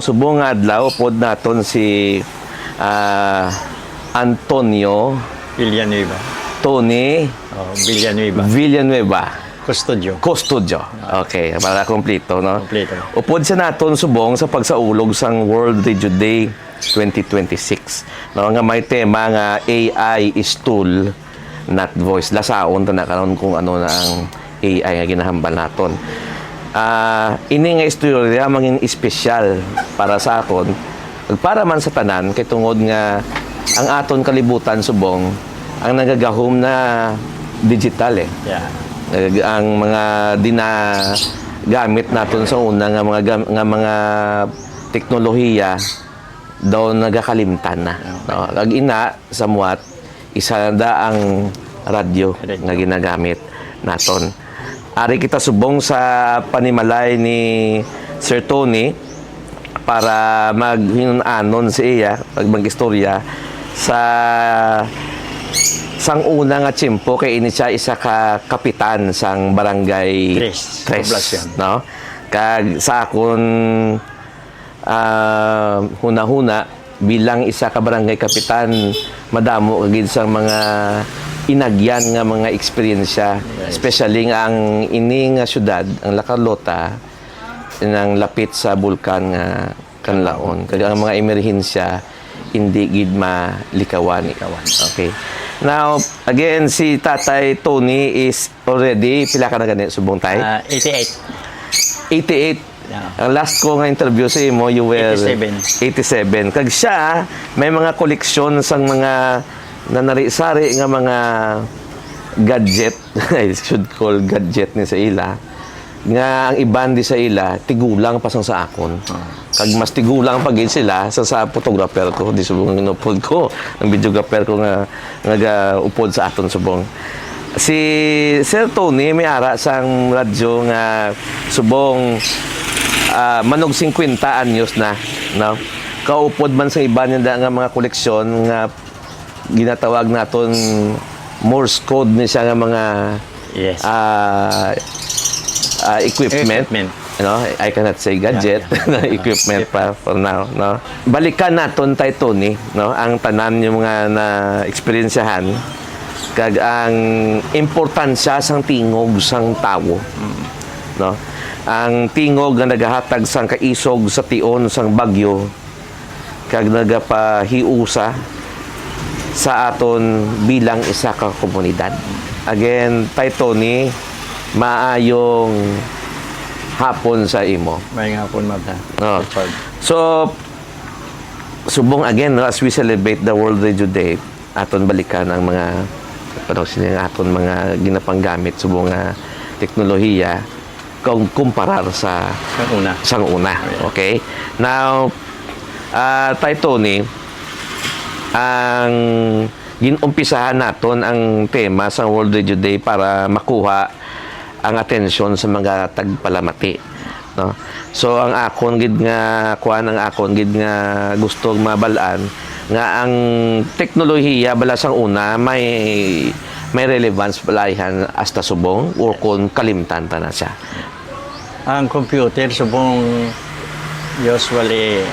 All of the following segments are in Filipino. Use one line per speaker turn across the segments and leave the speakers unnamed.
Subong nga adlaw pod naton si Antonio
Villanueva.
Tony Villanueva
Custodio.
Okay, para kompleto, no?
Kompleto.
Upod sa naton subong sa pagsaulog sang World Radio Day 2026. No, nga may tema nga AI is tool, not voice. Lasaon ta na karon kung ano na ang AI nga ginahambal naton. Ini nga istorya mangin espesyal para sa akon, para man sa tanan kay tungod nga ang aton kalibutan subong ang nagagahom na digital eh.
Yeah.
Ang mga gamit naton sa una nga mga teknolohiya daw nagakalimtan na. No? Ag ina somewhat isa na ang radyo nga ginagamit naton. Ari kita subong sa panimalay ni Sir Tony para maghinunanon sa iya pag mag-istorya sa sang una nga tiyempo kay ini siya isa ka kapitan sang barangay Tres, no? Kag sa akon huna-huna bilang isa ka barangay kapitan madamo kagid sang mga inagyan nga mga eksperyensya, especially nga ang ini nga syudad, ang La Carlota, nang lapit sa bulkan nga Canlaon. Kaya ang mga emerhensya hindi gid malikawan. Okay. Now, again, si Tatay Tony is already, pila ka na ganit, subong tay?
88.
88.
Yeah.
Ang last ko nga interview sa imo, you were
87.
87. Kag siya, may mga koleksyon sang mga nanari-sari nga mga gadget, I should call gadget ni sa ila, nga ang iban di sa ila, tigulang pasang sa akon. Kag mas tigulang pagin sila sa photographer ko, di subong inupod ko, ang videographer ko nga upod sa aton subong. Si Sir Tony may ara sang radyo nga subong manog 50 anyos na, no? Kaupod man sa iba niya nga mga koleksyon nga ginatawag naton Morse code ni siya nga mga equipment. You know, I cannot say gadget, equipment pa for now, no. Balikan naton tay Tony, no, ang tanan yung mga na eksperyensyahan kag ang importansya sang tingog sang tawo, no. Ang tingog nga nagahatag sang kaisog sa tion sang bagyo kag nagapahiusa sa aton bilang isa ka komunidad. Again, tay Tony, maayong hapon sa imo.
May hapon mata.
No. So, subong again, no, as we celebrate the World Radio Day, aton balikan ang mga aton mga ginapanggamit subong nga teknolohiya kung kumparar sa sang una. Okay? Now, tay Tony, ang ginumpisahan naton ang tema sa World Radio Day para makuha ang atensyon sa mga tagpalamati, no? So ang akon gid nga gustong mabalaan nga ang teknolohiya bala sang una may relevance balaihan hasta subong or kung kalimtan ta na siya.
Ang computer subong usually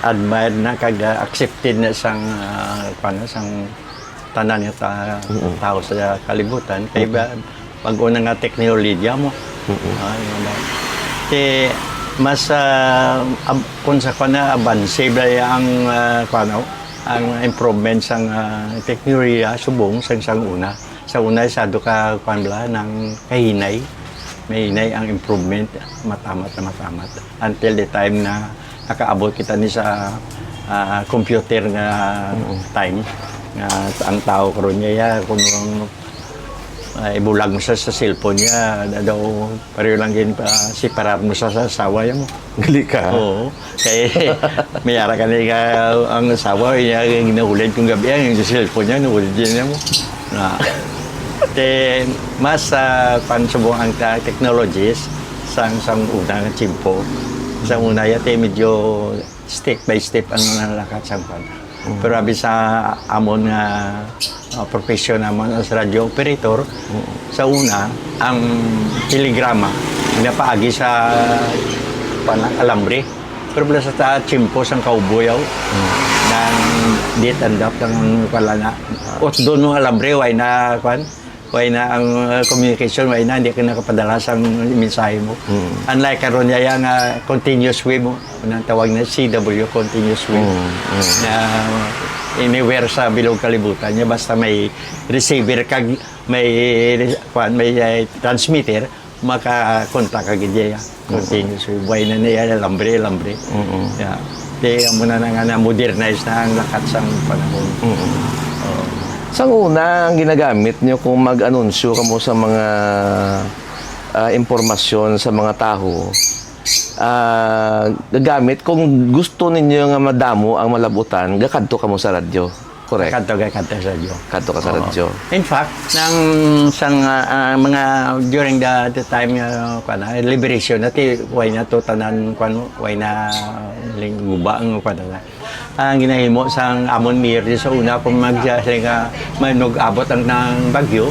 admired na kag accepted na sang sang tanan nga tao sa kalibutan kay pag una nga teknolohiya mo mas kung sa kana abanse ang ang improvement sang teknolohiya subong sang una sa una sado ka kanbla ng kahinay may ang improvement matamat until the time na nakaabot kita ni sa computer nga time nga ang tao karon niya kung ibulag mo sa cellphone niya daw pareho lang din pa separar mo sa asawa mo.
Gali ka.
Oo. Kaya mayara ka na ang asawa niya ginahulid kong gabi ang cellphone niya nahulid niya mo. Na mas pansubong ang technologies sang unang tiyempo. Sa una yate medyo step by step ang nalakat sa pan. Pero abi sa amon nga profesyon naman as radio operator, sa una ang telegrama napaagi sa alambre Pero bala sa ta chimpo sang kauboyaw. Nang dit andap ng pala na. Ot doon mo alambre, way na, way na ang communication, way na, hindi ka nakapadala sa mensahe mo. Unlike karon niya yung continuous wave mo, ang tawag na CW, continuous wave, na anywhere sa bilog kalibutan niya, basta may receiver, kag may transmitter, makakontak ka gidya, continuous wave. Way na niya, lambre. Yeah. Kaya mo na nga modernize na ang lakat sa panahon.
Sa una, ang ginagamit nyo kung mag-anunsyo kamo sa mga impormasyon sa mga tao, gagamit kung gusto ninyo nga madamo ang malabutan, gakadto kamo sa radyo. Correct?
Kanto sa radyo.
Kadto ka sa radyo.
In fact, nang sang mga during the time liberation nati way na to tanan way na lingguba ang ang ginahimo sang amon mayor sa una kung manog abot ang ng bagyo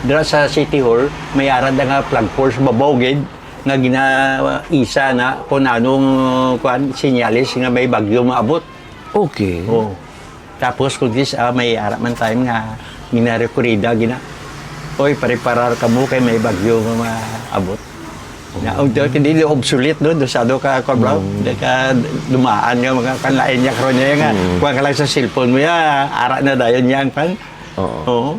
dira sa City Hall may arad nga flag force babawgid nga ginaisa na kung anong sinyalis nga may bagyo maabot.
Okay.
Oh. Tapos kung may arap man time nga minarekurida oy pare-parar ka mo kay may bagyo nga maabot. Na hindi obsolete no dosado ka bro. Ka dumaan nga mga kanlain niya karon niya nga kuha ka lang sa cellphone mo ya ara na dayon yang pan. Oo.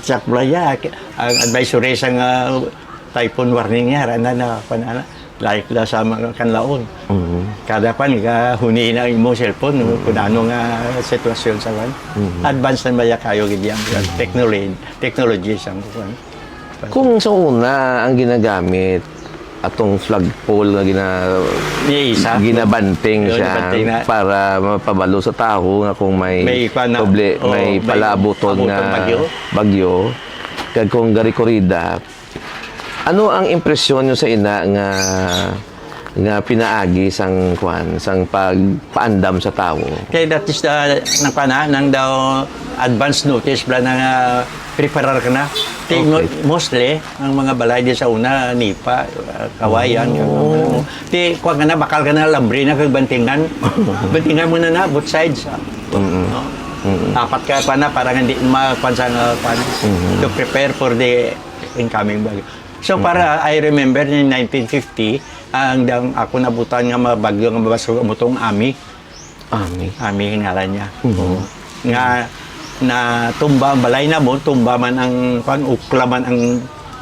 Check blaya ang advisory sa typhoon warning niya ara na panana like la sa mga kanlaon. Kada pan ka huni na imo cellphone kung ano nga sitwasyon sa kan. Advance na baya kayo gid yang technology sa
Kung sa una ang ginagamit atong flagpole na ginabanting siya para mapabalo sa tao nga kung may may palabuton nga bagyo kag kung gari korida. Ano ang impresyon nyo sa ina nga pinaagi sang pagpaandam sa tao?
Kaya that is nang daw advance notice bla na preparar ka na. Mostly ang mga balay di sa una nipa kawayan kuha ka na bakal ka na lambre na kag bantingan mo na both sides. Apat ka pa na para hindi mapansa to prepare for the incoming bagyo. So para I remember in 1950 ang ako nabutan nga mabagyo nga mabasog amutong Ami ngalan niya. Nga na tumba ang balay na mo, tumba man ang ukla man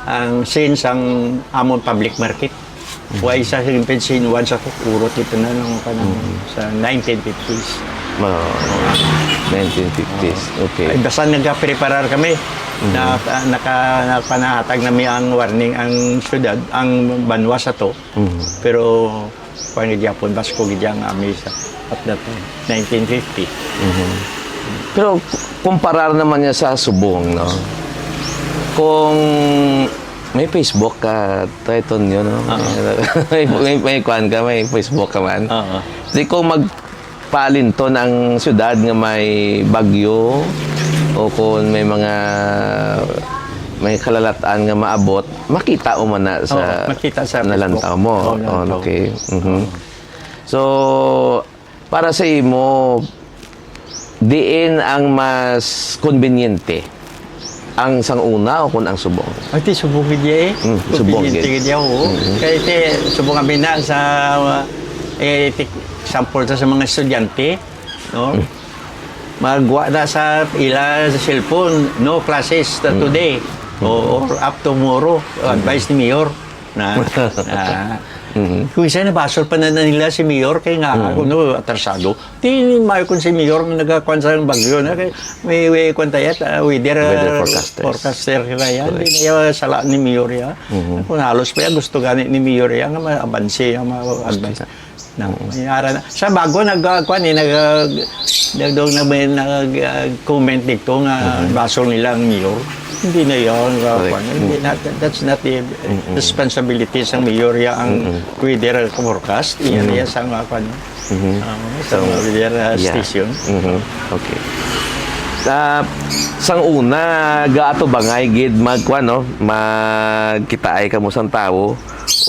ang scene sang amon public market. Why sa scene one sa urot ito na nung sa 1950s.
1950s. Okay.
Ay, basta nagka-preparar kami. Nakapanahatag namin ang warning ang syudad, ang banwa sa to. Pero kung Japon, Basko gidyang ami sa at that time, 1950.
Pero kumparar naman niya sa Subong, no? Kung may Facebook ka, Triton yun, no? may kwan ka, may Facebook ka man. Di kung magpalinton ang syudad nga may bagyo o kung may kalalataan nga maabot, makita o man na sa,
makita sa
nalantaw mo. Okay. So, para sa imo, diin ang mas konbinyente ang sanguna o kung ang subong?
Ay, ti subong gidya
subong
gidya. Kaya ti subong kami na sa sample sa mga estudyante, no? Magwa na sa ila sa cellphone, no classes today or up tomorrow, advice ni Mayor na kung isa nabasol pa na nila si Mayor kay nga ako no atrasado. Di mayo kun si Mayor nagakuan sa bagyo na may kwantayat weather forecaster kaya yan di na sala ni Mayor ya. Kung halos pa gusto gani ni Mayor ya nga ma-abanse ang ma-advance. Nangyara na. Sa bago nagkuan nag-comment dito nga basol nila ang Mayor. Hindi na yun. That's not the responsibility ng Mayor ang weather forecast. Iyan niya sa mga sa weather station.
Okay. Sang una, gaato bangay gid magkita ay kamo sang tao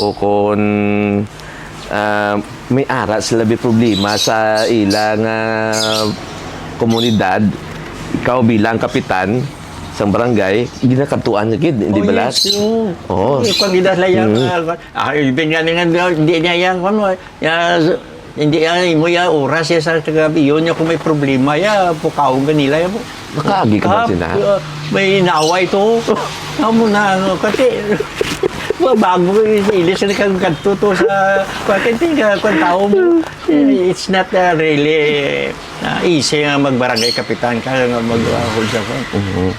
o kung may ara sila may problema sa ilang komunidad, ikaw bilang kapitan sa barangay, ginakatuan na gid, hindi ba lahat?
Yes, yung.
Oo.
Kung gidas lang yan, ibig nga hindi niya yan, hindi mo ya oras ya sa gabi, yun yung kung may problema, ya, pukaong ganila, ya,
Nakaagi ka ba sila?
may naaway to, amo na, kasi, bago ilis na kang kanto to sa kasi kung tao mo it's not really easy nga magbarangay kapitan ka nga mag-hold sa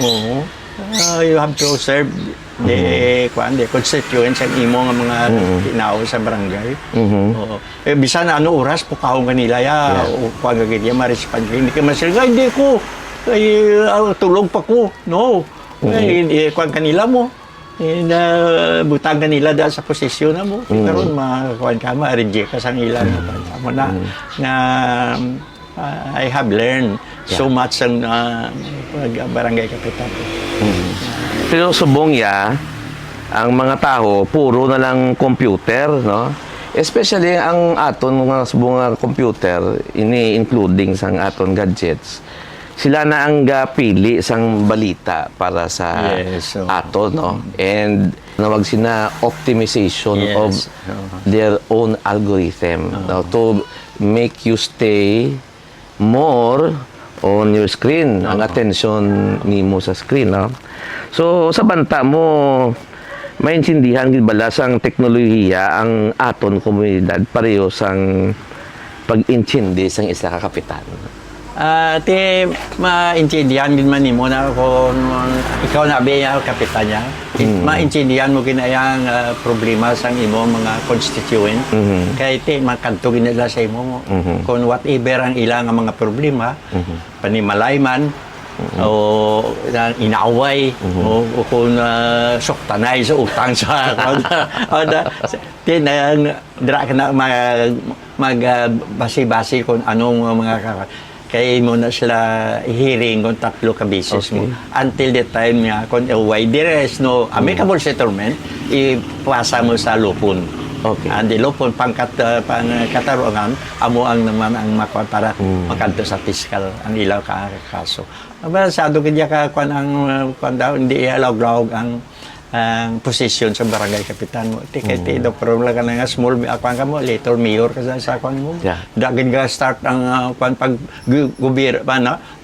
oo you have to serve the constituents ang imo nga mga tinao sa barangay oo bisan ano oras po kaong kanila ya o pagagid ya ma-respond hindi ka masilga hindi ko tulog pa ko no kung kanila mo butang kanila dahil sa posisyon na mo. Pero makakuan ka, ma-reject ka sa ilan. Mo na, I have learned so much ang barangay kapitan.
Pero subong ya, ang mga tao, puro na lang computer, no? Especially ang aton mga subong nga computer, ini-including sang aton gadgets. Sila na ang pili sang balita para sa ato, no? And nawag sina optimization of their own algorithm no? To make you stay more on your screen, ang attention nimo sa screen, no? So, sa banta mo, maintindihan gid bala sang teknolohiya ang aton komunidad pareho sang pag-intindi sang isa ka kapitan.
Maintindihan din man nimo na kung ikaw na biya kapitan niya. Maintindihan mo ginayang problema sang imo mga constituent. Kaya makanto ginala sa imo kung whatever ang ilang mga problema, panimalay man, o inaaway, o kung suktanay sa utang sa dira ka na magbasi-basi kung anong mga kaya mo na sila hearing kung 3 ka beses mo. Until the time nga, kung why there is no amicable settlement, ipasa mo sa lupon.
Okay.
And the lupon, pangkataruangan, amo ang naman ang makuha para makanto sa fiscal ang ilaw ka kaso. Sado kanya ka kung hindi ialawag ang posisyon sa barangay kapitan mo. Tiketi do problem ka na nga small akuan ka mo later mayor ka sa akuan mo. Dagin ka start ang akuan pag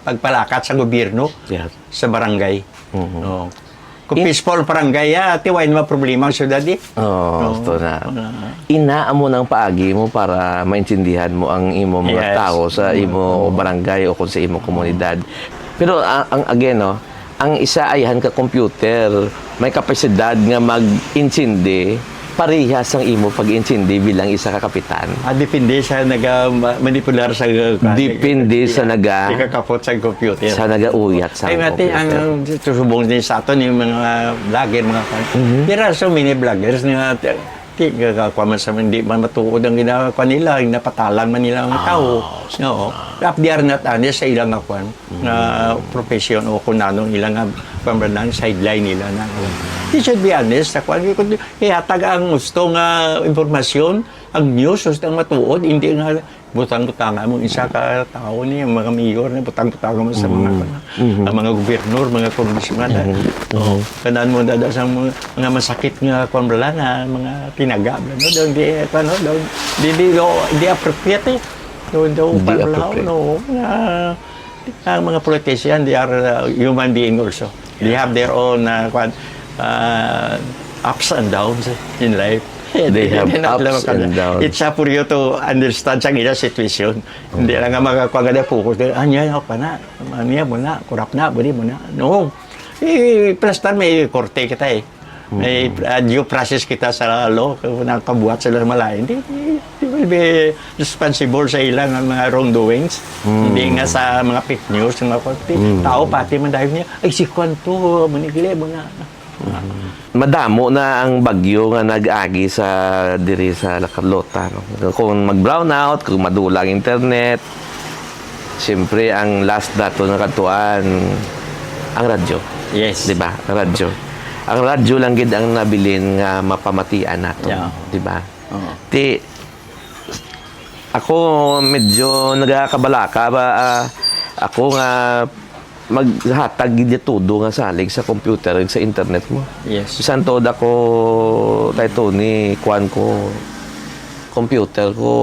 pagpalakat sa gobyerno sa barangay. No. Kung peaceful barangay tiwain mo problema ang syudad
ito na. Inaa mo ng paagi mo para maintindihan mo ang imo mga tao sa imo barangay o kung sa imo komunidad. Pero ang again no, ang isa ayahan ka computer, may kapasidad nga mag-intindi, parehas ang imo pag-intindi bilang isa ka kapitan.
Depende sa naga-manipular sa
Depende sa
ikakapot sa computer.
Sa nagauyat sa
computer. Ang susubong din sa ato yung mga vlogger, mga there are so many vloggers na kakakuha sa hindi man matuod ang ginagawa nila, napatalan man nila ang tao. No. They are not honest sa ilang akuan na profession o kung anong ilang pambanang sideline nila na they should be honest sa kuan kaya taga ang gusto nga impormasyon ang news gusto ang matuod hindi nga butang-butangan mo isa ka tao niya mga mayor na butang-butangan mo sa mga gobernador mga congressman kanan mo dada sa mga masakit nga kuan bala nga mga tinaga no di appropriate ang mga politician they are human being also they have their own ups and downs in life.
They have ups and downs.
It's up for you to understand sa ila situation. Hindi lang nga magkakuha ka focus. Anya, ako na. Anya mo na. Kurap na. Budi mo na. No. Plus may korte kita May due process kita sa law. Kung nakabuhat sila malayan. They will be responsible sa ilang mga wrongdoings. Hindi nga sa mga fake news. Mga tao pati man dahil niya. Ay, si Kwanto. Manigili mo na.
Madamo na ang bagyo nga nag-agi sa diri sa La Carlota, no? Kung mag-brownout, kung madulang internet, siyempre ang last dato na katuan ang radyo.
Yes.
Di ba? Ang radyo. Ang radyo lang gid ang nabilin nga mapamatian nato.
Yeah.
Di ba?
Uh-huh.
Ti ako medyo nagakabalaka ba ako nga maghatag gid tudo nga salig sa computer ug sa internet mo.
Yes.
Bisan tod ako tay Tony kuan ko computer ko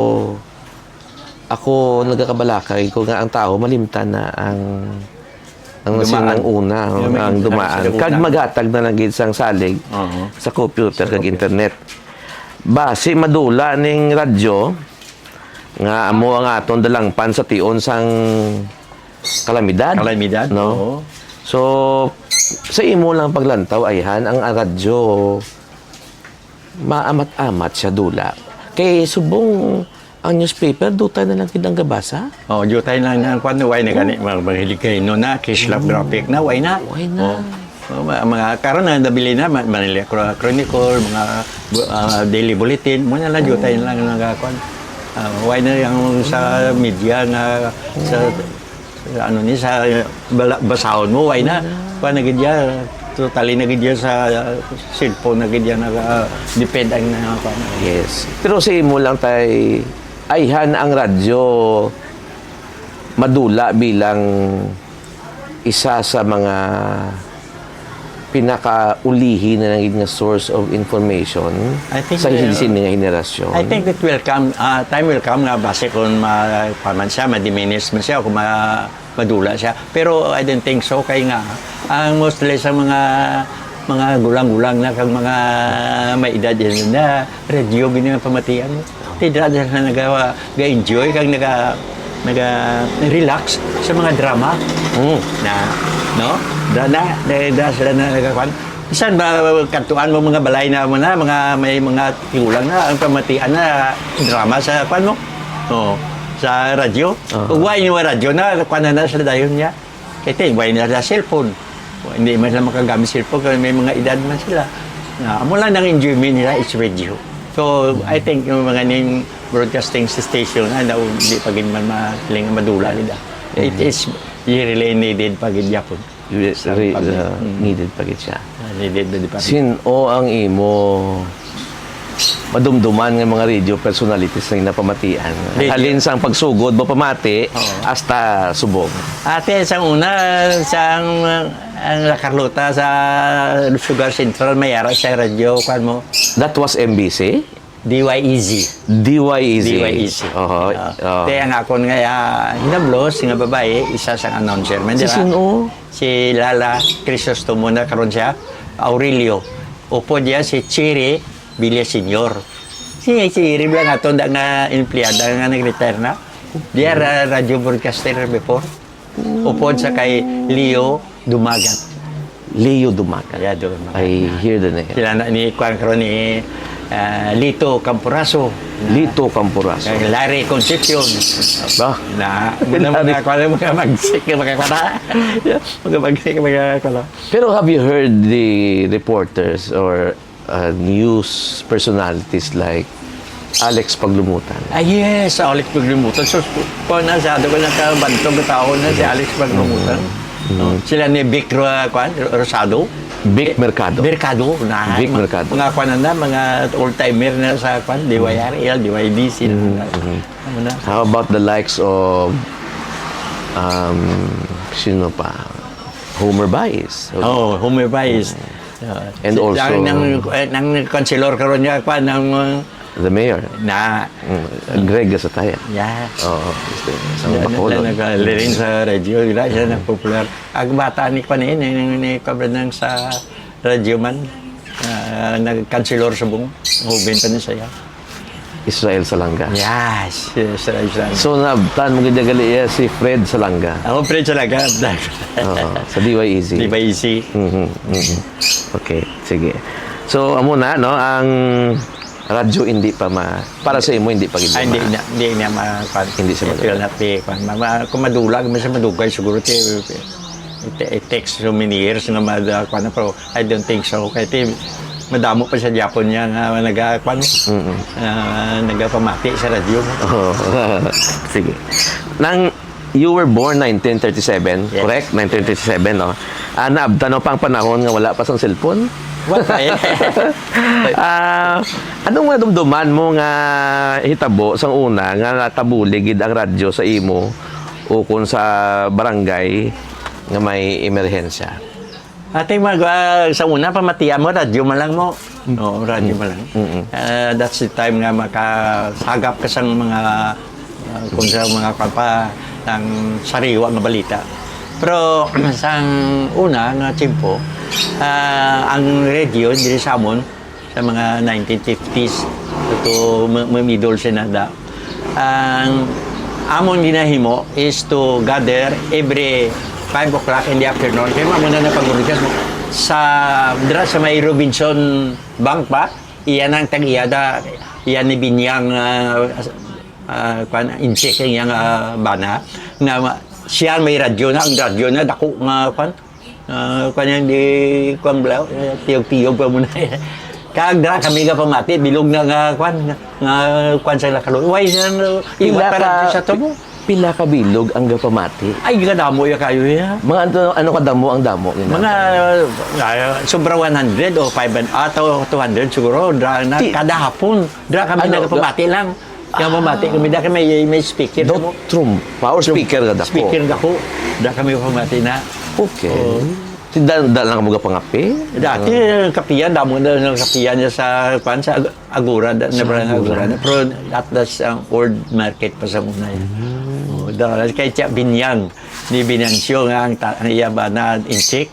ako nagakabalakay ko nga ang tao malimtan na ang
Dumaan.
sinang una ang dumaan
Sa una.
kag maghatag na lang gid sang salig
Oo.
sa computer kag internet. Base madula ning radyo nga amo ang aton dalangpan sa tion sang kalamidad.
Kalamidad,
no?
oo.
So sa imo lang paglantaw ayhan ang radyo maamat-amat siya dula. Kay subong ang newspaper dutay na lang kidang gabasa.
Oh, jutay lang na kwan way na gani maghilig kay no na kislap graphic na way na.
Way na.
Oh, mga karon na nabili na Manila Chronicle, mga daily bulletin mo na lang jutay lang nagakwan. Way na yung sa media nga sa sa basahon mo way na kwan na gid ya totally na gid ya sa cellphone na gid ya depend ang kwan.
Yes. Pero sa imo lang tay ayhan ang radyo madula bilang isa sa mga pinakaulihi na naging nga source of information
I think,
sa hisin nga henerasyon.
I think it will come, time will come nga base kung paman siya, ma-diminish man siya, kung madula siya. Pero I don't think so, kaya nga, ang mostly sa mga gulang-gulang na kang mga may edad yan na radio ganyan ang pamatian mo. Tidra na nag-enjoy kang nag-relax sa mga drama na no da sila na nagkakuan isan ba kantuan mo mga balay na mo na mga may mga tigulang na ang pamatian na drama sa kuan mo sa radyo ug why ni radyo na kuan na sila dayon niya kay why na sa cellphone hindi man sila makagamit cellphone kay may mga edad man sila na amo lang nang enjoyment nila is radio. So, I think yung mga ning broadcasting station na hindi pa gin man maling madula nila. It is really needed pag Japon.
Needed pa gid siya.
Needed na di pa.
Sino ang imo madumduman ng mga radio personalities na napamatian?
Radio.
Halin sang pagsugod mo pamati hasta subong.
Ate, sa una, ang La Carlota sa Sugar Central, may araw sa radyo, kwan mo,
That was MBC?
DYEZ.
DYEZ.
DYEZ.
Oho.
Kaya nga ako nga hinablos, nga babae, isa sang announcer. Man,
Si
di ba?
sino?
Si Lala Crisostomo na karon siya, Aurelio. Upo diya si Chiri Villaseñor. Si Chiri bilang ato nga empleyada nga nag-retire na. Diya radio broadcaster before. Upo sa kay Leo Dumagat.
Leo Dumagat.
Kaya doon.
I hear the name.
Sila na ni Kwan karon ni Lito Campuraso.
Lito Campuraso.
Kay Larry Concepcion.
Ba?
Na mga kwan mga magsik mga kwan. Mga magsik mga kwan.
Pero have you heard the reporters or news personalities like Alex Paglumutan?
Yes, Alex Paglumutan. So, kung nasado ko nakabantog na tao na si Alex Paglumutan. No? Sila ni Vic Rosado.
Vic Mercado.
Mercado. Na,
Vic Mercado.
Mga kwan na, mga old-timer na sa kwan, DYRL, DYDC. Ano na.
How about the likes of sino pa? Homer Baez.
Oh, Homer Baez.
And also-
Nang konselor karon niya kwan ng
The mayor.
na
Greg Gasatayan.
yeah.
Oo. Isang Bacolod.
Nagalirin sa radyo, wala siya na popular. Ang bata ni Panin, ni kabra ng sa radyo man, nag-kansilor sa buong, hubin pa niya siya.
Israel Salanga.
Yes, sa radyo.
So, naabtan mo gali si Fred Salanga.
Ako pre talaga,
Sa DYEZ.
di ba easy?
Okay, sige. So, amo na, no? Ang radyo hindi pa para sa imo hindi pa gid.
Hindi niya
Hindi siya madugay.
Feel happy. Kung madula, kung siya madugay, siguro it takes so many years na madakwan na, pero I don't think so. Kaya madamo pa sa Japon niya nga nagapamati sa radyo.
Oh. Sige. You were born 1937,
Yes.
correct? 1937, no? Naabtan mo pang panahon nga wala pa sang cellphone? Anong madumduman mo nga hitabo sang una nga natabuli gid ang radyo sa imo o kung sa barangay nga may emerhensya?
Ating sa una, pamatiya mo, radyo man lang mo. No, radyo man lang. That's the time nga makasagap ka sa mga kung sa mga kapa ng sariwa nga balita. Pero sa una nga tiyempo, ang radio dili sa amon sa mga 1950s to middle senada. Ang amon ginahimo is to gather every 5 o'clock in the afternoon. Kaya muna na pag-urgas mo. Sa may Robinson Bank pa, iyan ang tag-iyada, iyan ni Binyang insik yung bana, na siya may radyo na, ang radyo na, dako nga, kanyang di, tiyog-tiyog pa muna. Kagdra kami nga pamati, bilog na nga, sa lakalo. Why, iwat pa radyo sa to mo?
Pila ka bilog ang gapamati?
Ay, kadamo ya kayo ya.
Mga ano kadamo ang damo?
Mga sobra 100 o 500 atau 200 siguro. Kada hapon. Kami nagpamati lang. Yung pamati kami, may speaker.
Dotrum. Power speaker ka dako?
Speaker dako. Kami pamati na.
Okay. Dala lang mo pangapi?
Dati kapiyan, damo na ng kapiyan niya sa Agura, Agura. Pero that's ang old market pa sa muna yan. Dahil kay Tia Binyang, ni Binyansyo nga ang iyaba na insik.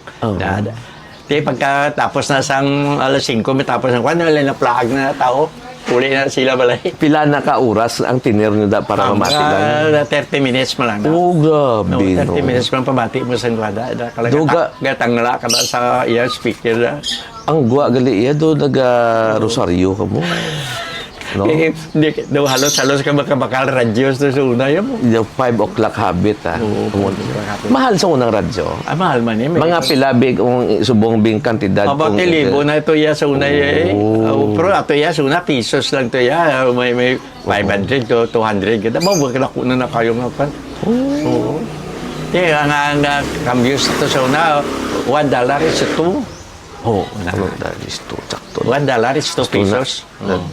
Pagkatapos na sang alas 5, matapos ng wala na plag na tao, uli na sila balay.
Pila na ka oras ang tinir nyo para mamati lang?
30 minutes mo lang.
Oh, grabe.
30 minutes mo pamati mo sa Guada. Gatang nala ka sa iya speaker na.
Ang gwa gali iya do naga-rosaryo ka mo. No?
Hindi, halos ka bakal radyo sa una yan mo.
Yung 5 o'clock habit, Mahal sa unang radyo.
Mahal man eh.
Mga pilabig, subong bing kantidad.
About 1,000 na ito ya sa una pero ato ya sa una, pesos lang ito ya. May 500 to 200. Kita ba, magkalako na kayo nga pa. Oo. Ang kambyos ito sa una, $1 is 2.
Oo, $1 is 2. Sakto.
$1 is 2 pesos.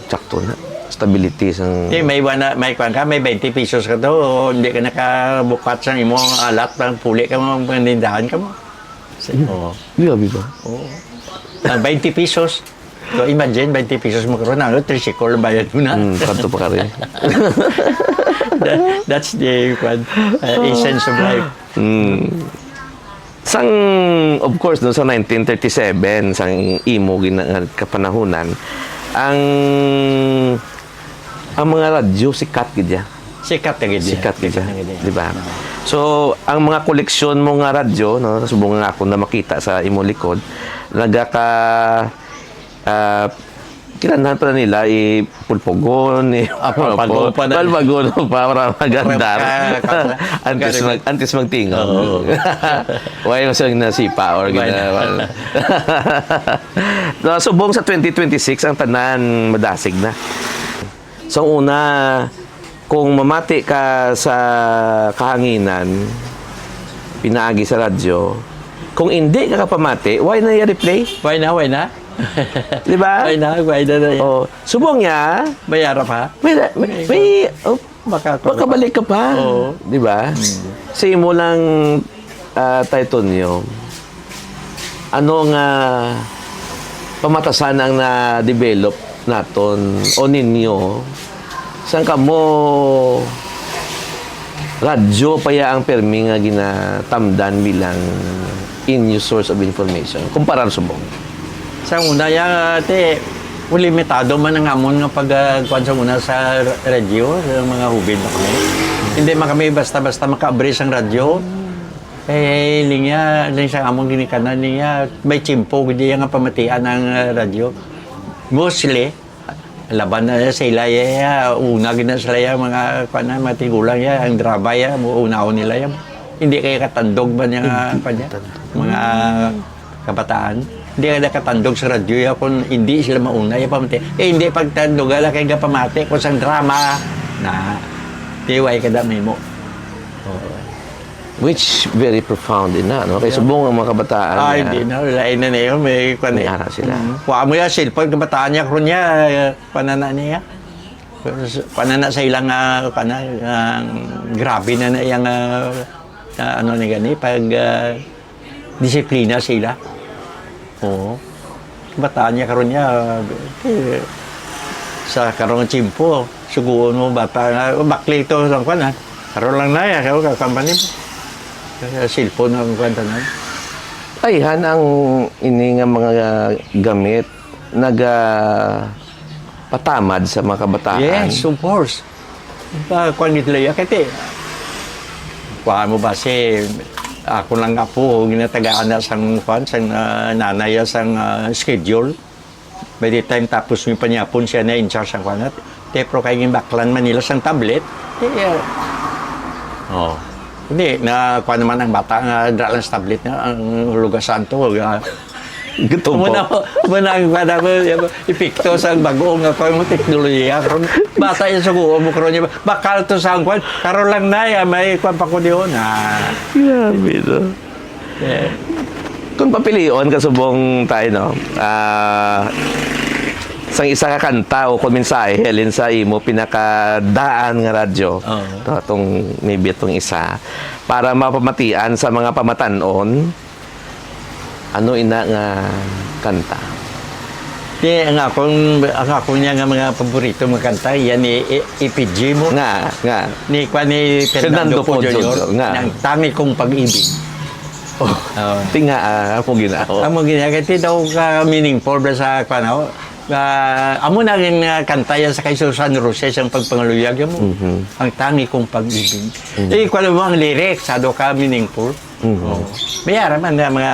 Sakto na. Stability sang...
may 20 pesos ka to, o hindi ka nakabukat sa imong alat, puli ka mo, panindahan ka mo.
Grabe ba?
Oo. 20 pesos. So imagine, 20 pesos mo karoon, tricycle bayad mo na.
Kanto pa ka rin.
That's the essence of life.
Of course, no, sa 1937, sang imo kapanahunan, ang mga radyo sikat gid ya.
Sikat gid.
Di ba? So, ang mga koleksyon mo nga radyo, no, subong nga ako na makita sa imo likod, kinanahan pa nila pulpogon, palpagon pa para magandar. Antes magtingog. Why mo siyang nasipa or ginawa. No, subong sa 2026 ang tanan madasig na. So una, kung mamati ka sa kahanginan, pinaagi sa radyo, kung hindi ka kapamati, why na i-replay?
Why na?
Di ba?
Why na?
Oh, subong niya,
mayara pa?
makabalik ka pa.
Oo.
Di ba? Sa imo lang title niyo, anong pamatasan ang na-develop naton o ninyo saan ka mo radyo paya ang permi nga ginatamdan bilang in-use source of information kumpara subong?
Sa una limitado man ang amon nga pagkuhan sa una sa radyo, sa mga hubid na kami. Hindi man kami basta-basta maka-abrace ang radyo. Linya sa among ginikanan niya may chimpo hindi nga pamatian ang radyo. Mostly laban na sa ilaya una gina sila mga matigulang ya ang drama ya unaon nila ya. Hindi kay katandog ba niya mga kabataan. Hindi ka katandog sa radyo ya kung hindi sila mauna ya pamati. Hindi pagtandog ala kay gapamati kung sang drama na tiway kada mo.
Which very profound din na, no? Kaya subong ang mga kabataan
Hindi na. Lain na yun. May
may ara sila.
Kuha mo yung cellphone, kabataan niya, kron niya, panana niya. Panana sa ilang, grabe na yung, ano na gani, pag disiplina sila. Oo. Kabataan niya, kron niya, sa karong chimpo, suguon mo bata, bakli ito, lang ko na. Karon lang na yan, kaya kakampanin mo. Cellphone ang kwenta na.
Ay, hanang ini nga mga gamit patamad sa mga kabataan.
Yes, of course. Kuan nila yan. Kasi, kuha mo ba si ako lang nga po, ginatagaan na sang kuan, sang nanay sang schedule. By the time tapos may panyapon siya na in charge ang kuan. Tepro kayo yung baklan Manila sang tablet. Hindi, kuha naman ang bata nga dralang sa tablet na ang lugasan to.
Gutom po.
Muna ang epekto sa bagoong nga kuha mo teknolohiya. Bata yung suguo mo karon niya. Bakal to sa kuha. Karon lang na may kuha pa ko diyon.
Grabe to. Kung papilion, kasubong tayo, no? Sang isa ka kanta o kung mensahe, halin sa imo, pinakadaan nga radyo. Maybe itong isa. Para mapamatian sa mga pamatanon, ano ina nga kanta?
Ang akong niya nga mga paborito mga kanta, yan ni EPG mo.
Nga.
Ni Fernando Po Jr. Ng tangi kong pag-ibig.
Tinga, ako ginao.
Amo ginagawa. Kasi daw ka meaningful ba sa kanaw. Amo na rin kanta yan sa kay Susan Roses ang pagpangaluyag mo. Ang tangi kong pag-ibig. Kung ano mo ang lyrics, sado ka meaningful. May araman na mga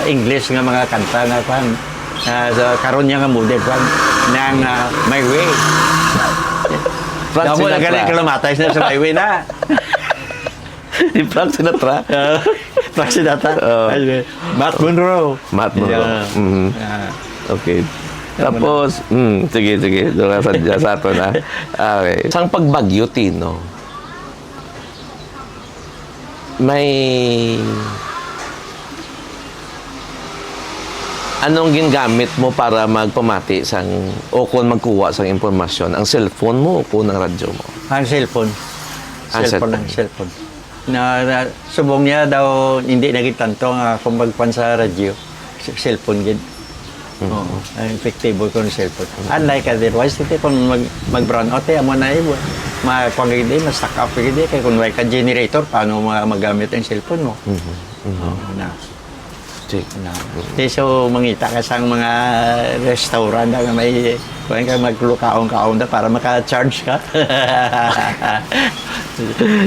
English nga mga kanta nga kwan. Karon niya nga model kwan ng My Way. Damo na galing kilometers na sa My Way na.
Di Frank Sinatra.
Frank Sinatra. Matt Monroe.
Okay. Tapos, sige. Doon ka sadya sa ato na. Okay. Sang pagbagyo, Tino, may anong ginagamit mo para magpamati o kung magkuha sang impormasyon? Ang cellphone mo o kung ang radyo mo?
Ang cellphone. Cellphone. Subong niya daw hindi naging tanto nga kung magpan sa radyo. Cellphone gid. Effective ko ng cellphone. Unlike otherwise, ito kung mag-brown out, amo na ibo. Makapagigday, mas-stack up gid kay kung may ka-generator, paano magamit ang cellphone mo? So, mangita ka sa mga restaurant na may kung ka maglukaon-kaon na para maka-charge ka.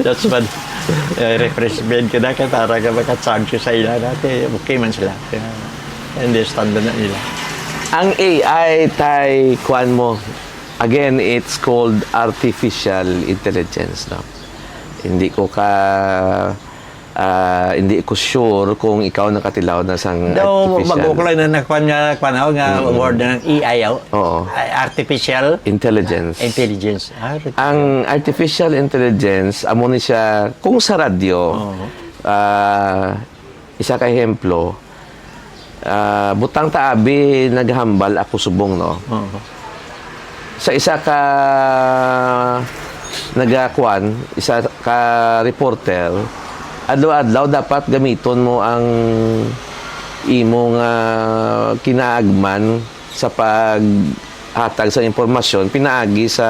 That's what refreshment ka na para ka maka-charge sa ila natin. Okay man sila. Understand na nila.
Ang AI, kuan mo, again, it's called artificial intelligence. No? Hindi ko sure kung ikaw nakatilaw na sang artificial.
Mag-ukulay na nakuha nga word ng AI. Artificial
intelligence. Ang artificial intelligence, amo ni siya, kung sa radyo, isa ka ehemplo, butang taabi naghambal ako subong, no? Sa isa ka nagakuan, isa ka reporter, adlaw-adlaw dapat gamiton mo ang imong kinaagman sa paghatag sa impormasyon, pinaagi sa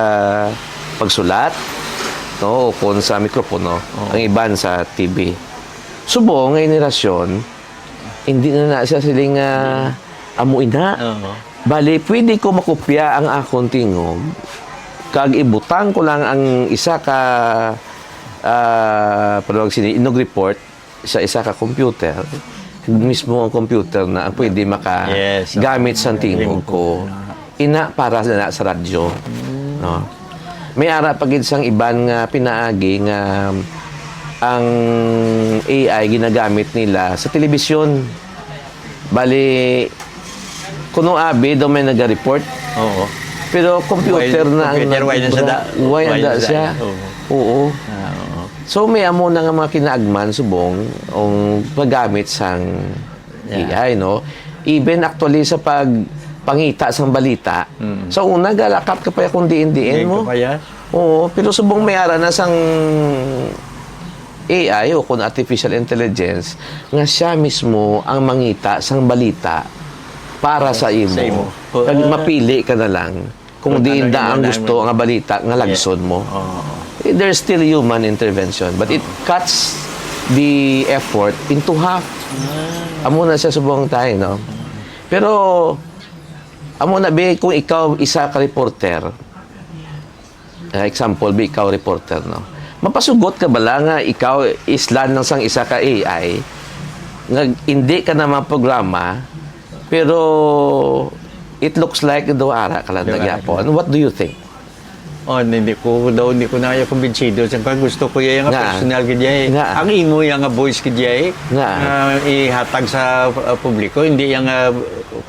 pagsulat, no, o kung sa mikropono, ang iban sa TV. Subong nga henerasyon, hindi na siya siling amuin na. Bali, pwede ko makopya ang akong tingog, kag ibutang ko lang ang isa ka inog report sa isa ka computer, mismo ang computer na ang pwede makagamit sa tingog ko. Ina para sa radyo. No? May ara pagid sang iban nga pinaagi nga ang AI ginagamit nila sa telebisyon. Bali, kuno abi daw may nag-report. Pero computer na
computer,
ang
why na siya?
Oo. So may amo na nga mga kinaagman subong ang paggamit sang AI, no? Even actually sa pangita sang balita. So una galakap ka pa kung diin-diin mo.
Kaya,
Oo, pero subong may ara na sang AI o kung artificial intelligence nga siya mismo ang mangita sang balita para sa imo.
Sa imo.
Kag mapili ka na lang kung
Kung
diin
ano
da ang
yung
gusto nga balita nga lagson mo. There's still human intervention, but it cuts the effort into half. Amo na siya subong tayo, no? Pero amo na be kung ikaw isa ka reporter. Example, be ikaw reporter, no? Mapasugot ka bala nga ikaw islan ng sang isa ka AI nga hindi ka na programa pero it looks like do ara ka lang nagyapon. What do you think?
hindi ko na kaya kumbinsido. Siyempre, gusto ko yung
Nga.
personal kaya.
Nga.
Ang imo yung voice kaya.
Nga.
Ihatag sa publiko. Hindi yung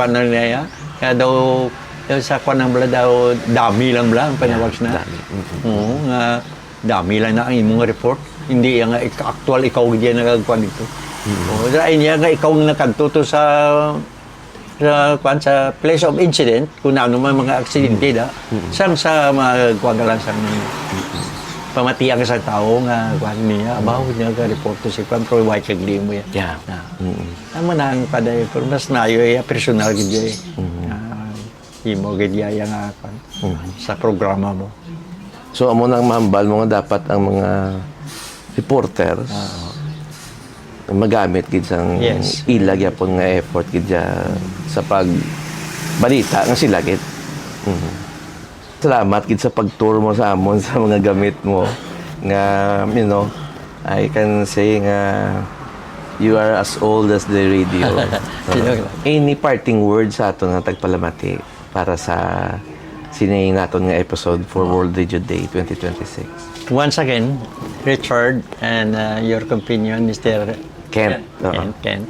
kanan niya. Kaya daw, sa kanang bala daw, dami lang bala ang panawags na.
Dami.
Oo, nga, dami lang na ang imong report. Hindi yung actual ikaw kaya nagagkuhan dito. Oo, sa niya nga ikaw nga nakanto to sa place of incident, kung ano man mga aksidente da, sang sa mga kuwagalan sa pamatiyang sa tao nga kuwan niya, abaw niya ka report to si Kwan, pero white kagli mo yan.
Yeah.
Tama na ang paday, pero mas nayo ay personal gidya imo gidya yung kwan, sa programa mo.
So amo nang mahambal mo nga dapat ang mga reporters magamit gid sang
Yes.
ilag yapon nga effort gid sa pagbalita nga sila gid. Salamat gid sa pagtour mo sa amon sa mga gamit mo nga I can say nga you are as old as the radio. Any parting words sa aton nga tagpalamati para sa sinay naton nga episode for World Radio Day 2026.
Once again, Richard and your companion, Mr.
Kent.
Kent.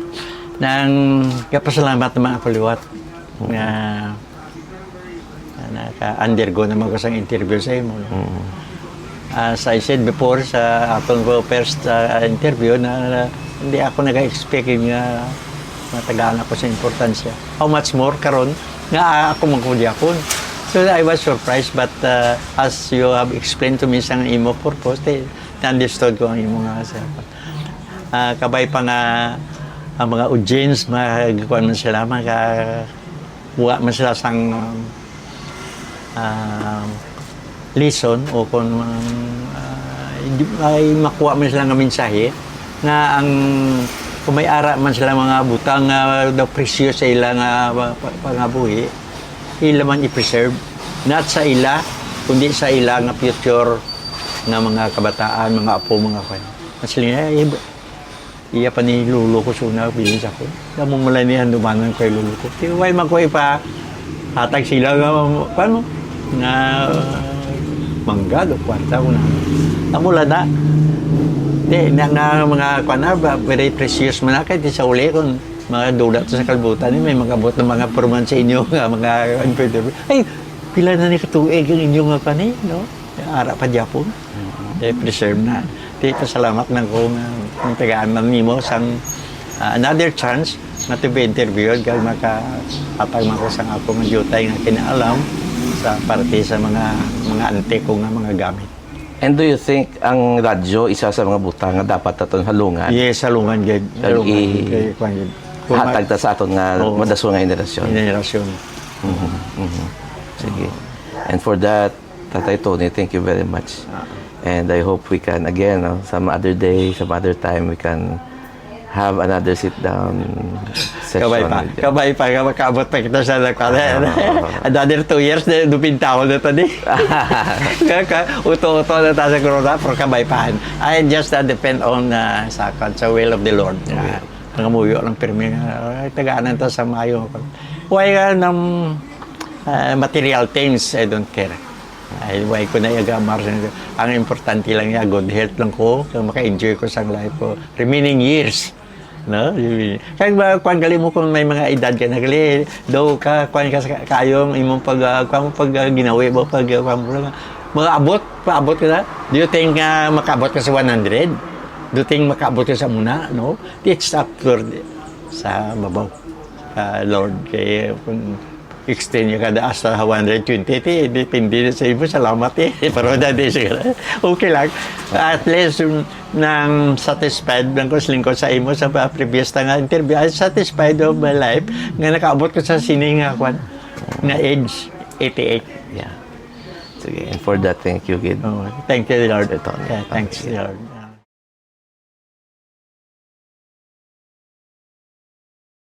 Nang kapasalamat ng mga kaliwat na naka-undergo naman ko sa interview sa imo. As I said before sa atong first interview na hindi ako nag-expect nga matagaan ako sa importansya. How much more karon nga ako magkudyakon. So I was surprised, but as you have explained to me sang imo purpose, understood ko ang imo nga kasapan. Kabay pa nga ang mga audience, magkuhan man sila, makakuha man sila sang lesson o kung ay makuha man sila ng mensahe nga ang kung may ara man sila mga butang daw presyo sa ila nga pangabuhi, ila man i-preserve. Not sa ila, kundi sa ila nga future nga mga kabataan, mga apo, mga kwan. Mas iya pa ni lulo ko suna, bilis ako. Kaya mong mula niya, dumanan ko yung lulo ko. Tiwai man ko ipa, hatag sila nga, paano? Nga, mangga, kwarta ko na. Namula na. Di, nga mga kwan na, very precious man na, kahit sa uli, kung mga dulat sa kalbutan, may mga bot na mga perman sa inyo, nga, mga unpreserved. Ay, pila na ni katuig ang inyo nga pani, no? Ara pa Japon. Preserve na. Di, pasalamat na ko ng tagaan ng nimo sang another chance na to be interviewed kaya makatag man ko sa akong jutay nga kinaalam sa parte sa mga ante ko nga mga gamit.
And do you think ang radyo isa sa mga butang nga dapat aton halungan?
Yes, salungan gid.
Hatag ta sa aton nga madaso nga henerasyon.
Henerasyon.
Sige. And for that, Tatay Tony, thank you very much. And I hope we can, again, some other day, some other time, we can have another sit-down session.
Kabay pa, makabot pa kita sa lakada. Another 2 years, dupintaw na ito di. Uto-uto na tayo sa corona, pero kabay pa. I just depend on sa will of the Lord. Nangamuyo lang pirmi. Tagaanan to sa mayo. Why ng material things, I don't care. Ay, why ko na iagamar. Ang importante lang niya, good health lang ko, maka-enjoy ko sa life ko. Remaining years. No? Kaya ba, kung gali mo kung may mga edad ka na gali, daw ka, kung ka kayong imong pag ginawi mo, pag paabot ka na? Do you think makaabot ka sa 100? Do you think makaabot ka sa muna? No? It's up to sa babaw. Lord, kaya kung extend yung kada sa 120, depende na sa iyo. Salamat Pero dati siguro, okay lang. At least, nang satisfied lang ko lingkod sa imo sa previous nga interview. I'm satisfied of my life nga nakaabot ko sa sining nga kwan na age 88.
Yeah. Sige, and for that, thank you, Gid.
Oh, thank you, Lord.
Ito.
Yeah, thanks, Lord.